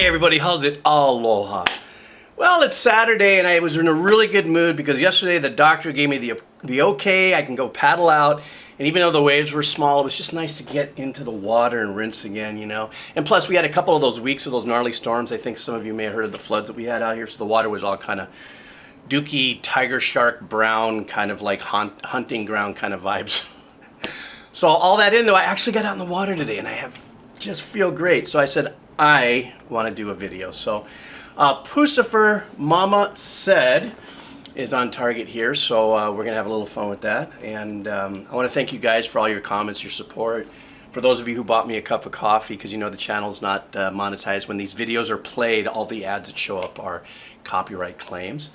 everybody, how's it? Aloha. Well, it's Saturday and I was in a really good mood because yesterday the doctor gave me the okay. I can go paddle out, and even though the waves were small, it was just nice to get into the water and rinse again, you know. And plus we had a couple of those weeks of those gnarly storms. I think some of you may have heard of the floods that we had out here, so the water was all kind of dooky, tiger shark brown, kind of like hunting ground kind of vibes. So all that in though, I actually got out in the water today and just feel great. So I said, I want to do a video. So Pucifer, Momma Sed is on target here. So we're going to have a little fun with that. And I want to thank you guys for all your comments, your support. For those of you who bought me a cup of coffee, because you know the channel's not monetized. When these videos are played, all the ads that show up are copyright claims.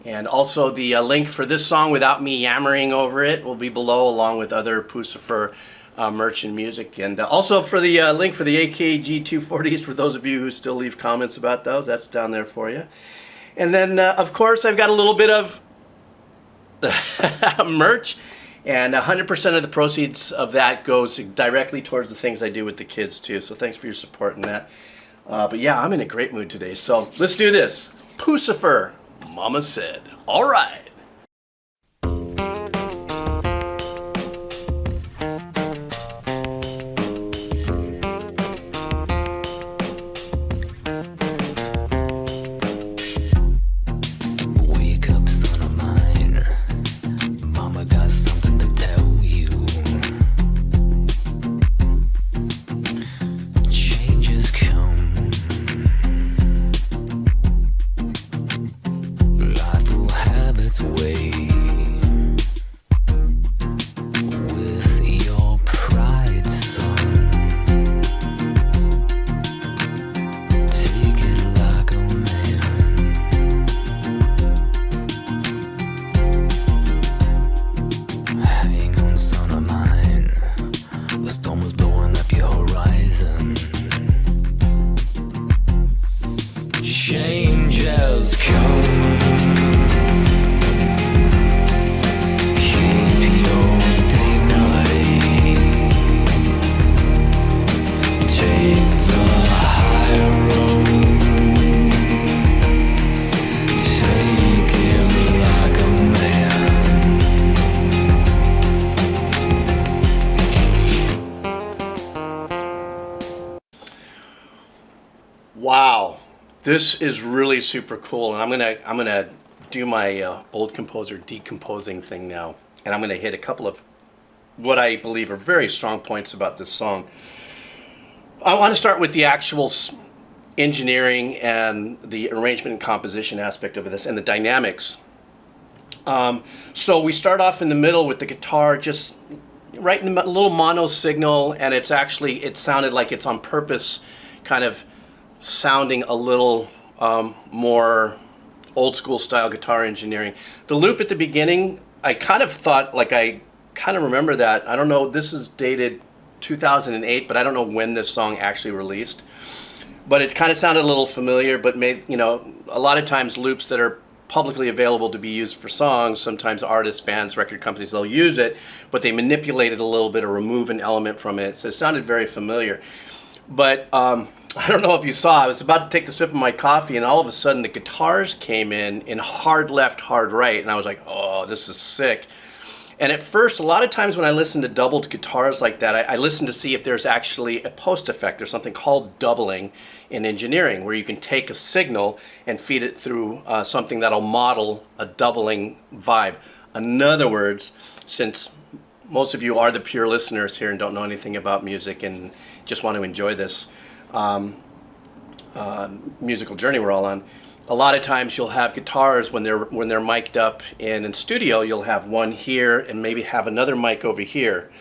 And also the link for this song without me yammering over it will be below, along with other Pucifer merch and music. And also for the link for the AKG 240s, for those of you who still leave comments about those, that's down there for you. And then of course I've got a little bit of merch, and 100% of the proceeds of that goes directly towards the things I do with the kids too. So thanks for your support in that. But yeah, I'm in a great mood today. So let's do this. Pucifer, Momma Sed. All right. Wake up, son of mine. Mama got something to tell you. Changes come. Life will have its way. With your pride, son. Take it like a man. Hang on, son of mine. The storm was blowing up your horizon. Change has come. Keep your dignity. Take the high road. Take it like a man. Wow, this is really super cool, and I'm gonna do my old composer decomposing thing now, and I'm gonna hit a couple of what I believe are very strong points about this song. I want to start with the actual engineering and the arrangement and composition aspect of this, and the dynamics. So we start off in the middle with the guitar just right in the little mono signal, and it sounded like it's on purpose, kind of sounding a little more old school style guitar engineering. The loop at the beginning, I kind of thought, like, I kind of remember that. I don't know, this is dated 2008, but I don't know when this song actually released. But it kind of sounded a little familiar, but made, you know, a lot of times loops that are publicly available to be used for songs, sometimes artists, bands, record companies, they'll use it, but they manipulate it a little bit or remove an element from it. So it sounded very familiar. But I don't know if you saw, I was about to take the sip of my coffee and all of a sudden the guitars came in hard left, hard right, and I was like, oh, this is sick. And at first, a lot of times when I listen to doubled guitars like that, I listen to see if there's actually a post effect. There's something called doubling in engineering, where you can take a signal and feed it through something that'll model a doubling vibe. In other words, since most of you are the pure listeners here and don't know anything about music and just want to enjoy this musical journey we're all on, a lot of times you'll have guitars when they're mic'd up in a studio, you'll have one here and maybe have another mic over here.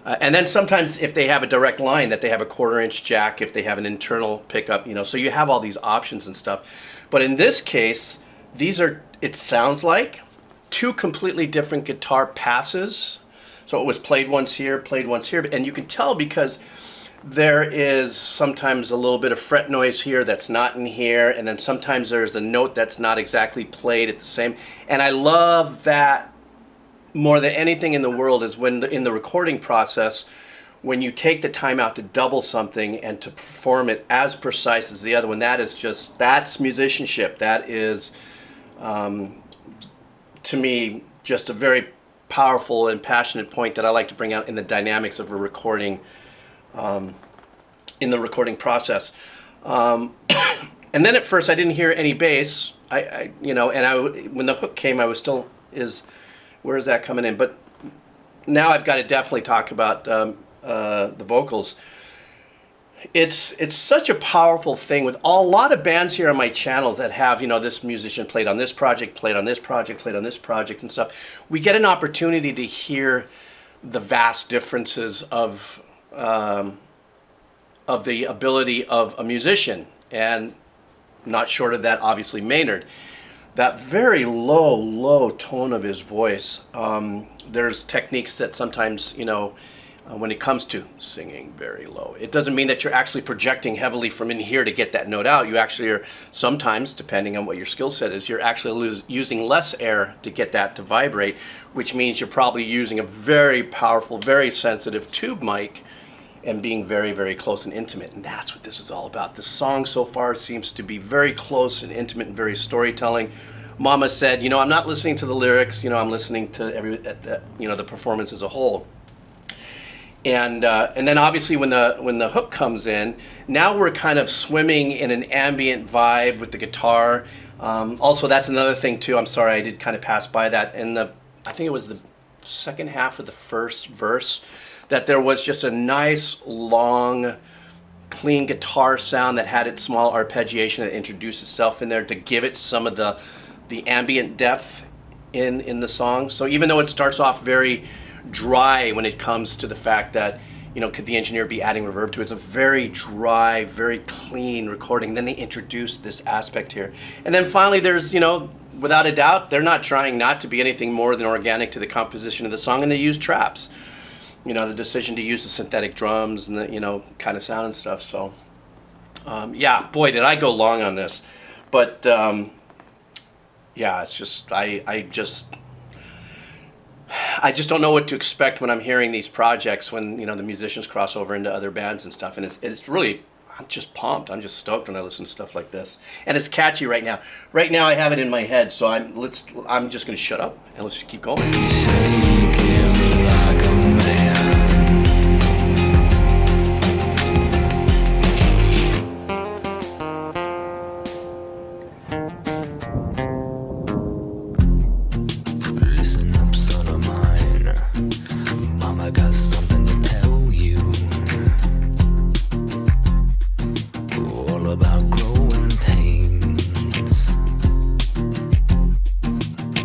And then sometimes if they have a direct line, that they have a 1/4-inch jack, if they have an internal pickup, you know, so you have all these options and stuff. But in this case, these are, it sounds like, two completely different guitar passes. So it was played once here, and you can tell because there is sometimes a little bit of fret noise here that's not in here, and then sometimes there's a note that's not exactly played at the same. And I love that more than anything in the world, is when in the recording process, when you take the time out to double something and to perform it as precise as the other one, that's musicianship. That is, to me, just a very powerful and passionate point that I like to bring out in the dynamics of a recording, in the recording process. And then at first I didn't hear any bass. When the hook came, I was still, where is that coming in? But now I've got to definitely talk about the vocals. It's such a powerful thing with a lot of bands here on my channel that have, this musician played on this project, played on this project, played on this project and stuff. We get an opportunity to hear the vast differences of the ability of a musician, and not short of that, obviously Maynard. That very low tone of his voice. There's techniques that sometimes, when it comes to singing very low, it doesn't mean that you're actually projecting heavily from in here to get that note out. You actually are sometimes, depending on what your skill set is, you're actually using less air to get that to vibrate, which means you're probably using a very powerful, very sensitive tube mic and being very, very close and intimate. And that's what this is all about. The song so far seems to be very close and intimate and very storytelling. Momma Sed, I'm not listening to the lyrics, I'm listening to the performance as a whole. And then obviously when the hook comes in, now we're kind of swimming in an ambient vibe with the guitar. Also, that's another thing too. I'm sorry, I did kind of pass by that. I think it was the second half of the first verse, that there was just a nice, long, clean guitar sound that had its small arpeggiation that introduced itself in there to give it some of the ambient depth in the song. So even though it starts off very dry when it comes to the fact that, could the engineer be adding reverb to it? It's a very dry, very clean recording. Then they introduce this aspect here. And then finally there's, without a doubt, they're not trying not to be anything more than organic to the composition of the song, and they use traps. The decision to use the synthetic drums and the, kind of sound and stuff. So, yeah, boy, did I go long on this. But, yeah, it's just, I just don't know what to expect when I'm hearing these projects when, the musicians cross over into other bands and stuff. And it's really, I'm just pumped. I'm just stoked when I listen to stuff like this. And it's catchy right now. Right now I have it in my head, so I'm just going to shut up and let's keep going.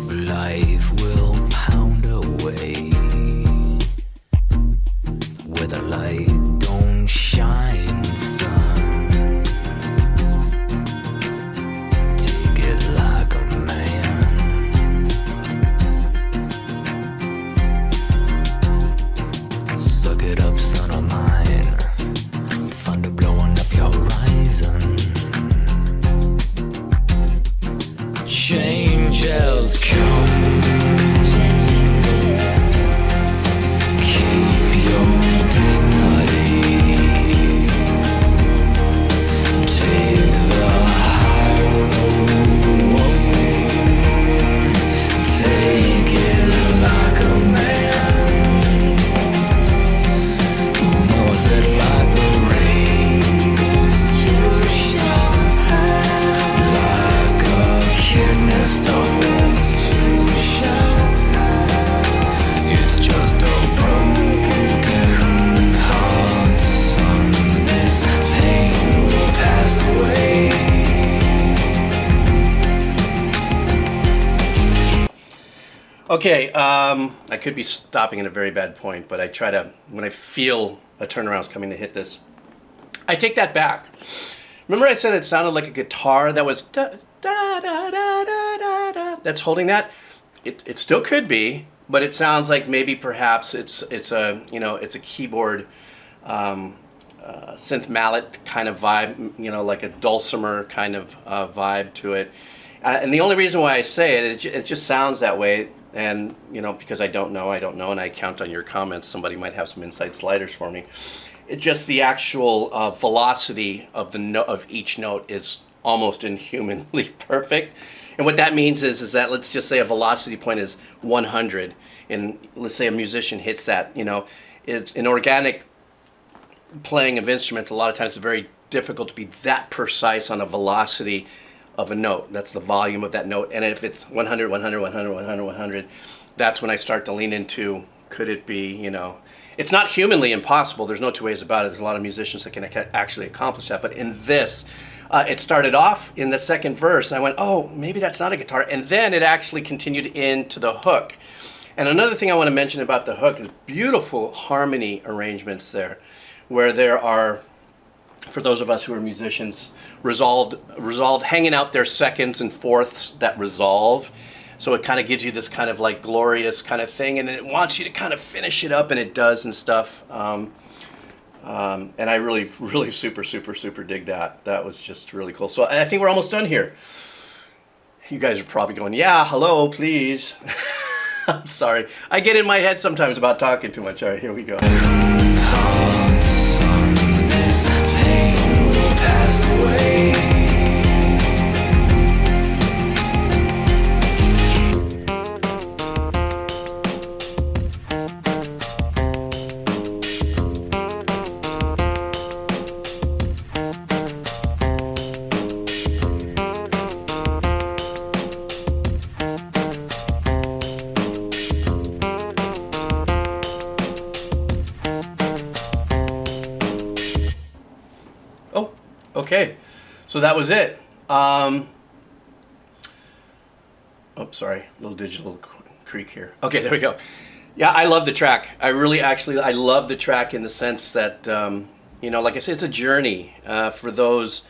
Life will pound away. Okay, I could be stopping at a very bad point, but I try to, when I feel a turnaround is coming to hit this, I take that back. Remember I said it sounded like a guitar that was da da da da da da da, that's holding that? It still could be, but it sounds like maybe perhaps it's a, you know, it's a keyboard synth mallet kind of vibe, you know, like a dulcimer kind of vibe to it. And the only reason why I say it, it just sounds that way. and because I don't know, and I count on your comments. Somebody might have some inside sliders for me. It just the actual velocity of of each note is almost inhumanly perfect. And what that means is that, let's just say a velocity point is 100, and let's say a musician hits that. It's an organic playing of instruments. A lot of times it's very difficult to be that precise on a velocity of a note. That's the volume of that note. And if it's 100, 100, 100, 100, 100, that's when I start to lean into, could it be, it's not humanly impossible. There's no two ways about it. There's a lot of musicians that can actually accomplish that. But in this, it started off in the second verse. And I went, oh, maybe that's not a guitar. And then it actually continued into the hook. And another thing I want to mention about the hook is beautiful harmony arrangements there, where there are, for those of us who are musicians, resolved, hanging out their seconds and fourths that resolve. So it kind of gives you this kind of like glorious kind of thing, and it wants you to kind of finish it up, and it does and stuff. And I really, really super dig that. That was just really cool. So I think we're almost done here. You guys are probably going, yeah, hello, please. I'm sorry. I get in my head sometimes about talking too much. All right, here we go. Okay, so that was it. Oh, sorry, little digital creak here. Okay, there we go. Yeah, I love the track. I love the track in the sense that, like I said, it's a journey for those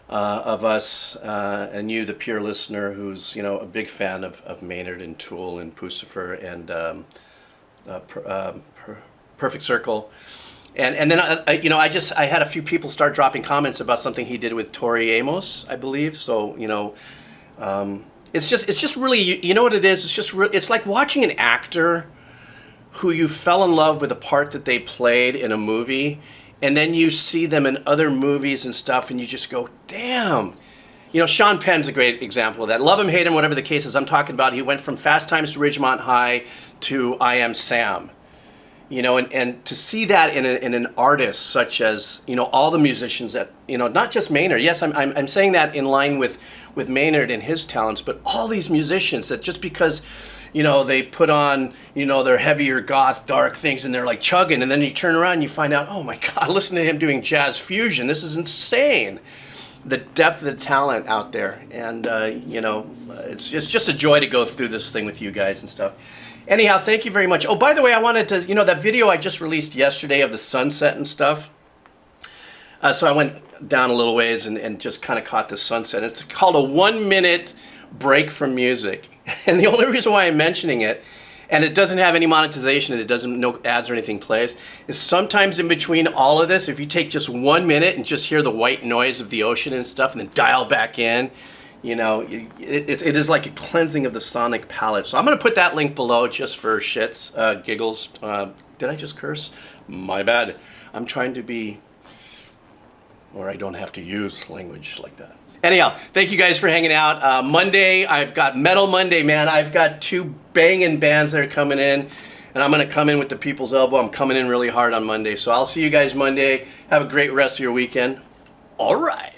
of us and you, the pure listener, who's, a big fan of Maynard and Tool and Puscifer and Perfect Circle. And then I had a few people start dropping comments about something he did with Tori Amos, I believe. So it's just really, you know what it is? It's like watching an actor who you fell in love with a part that they played in a movie, and then you see them in other movies and stuff, and you just go, damn. Sean Penn's a great example of that. Love him, hate him, whatever the case is I'm talking about. He went from Fast Times to Ridgemont High to I Am Sam. And to see that in an artist such as, all the musicians that, not just Maynard. Yes, I'm saying that in line with Maynard and his talents, but all these musicians that just because, they put on, their heavier goth dark things and they're like chugging, and then you turn around and you find out, oh my God, listen to him doing jazz fusion. This is insane. The depth of the talent out there. And, it's just a joy to go through this thing with you guys and stuff. Anyhow, thank you very much. Oh, by the way, I wanted to, that video I just released yesterday of the sunset and stuff. So I went down a little ways and just kind of caught the sunset. It's called a 1-minute break from music. And the only reason why I'm mentioning it, and it doesn't have any monetization and it doesn't, no ads or anything plays, is sometimes in between all of this, if you take just 1 minute and just hear the white noise of the ocean and stuff and then dial back in, it is like a cleansing of the sonic palette. So I'm going to put that link below just for shits, giggles. Did I just curse? My bad. I'm trying to be, or I don't have to use language like that. Anyhow, thank you guys for hanging out. Monday, I've got Metal Monday, man. I've got 2 banging bands that are coming in, and I'm going to come in with the People's Elbow. I'm coming in really hard on Monday. So I'll see you guys Monday. Have a great rest of your weekend. All right.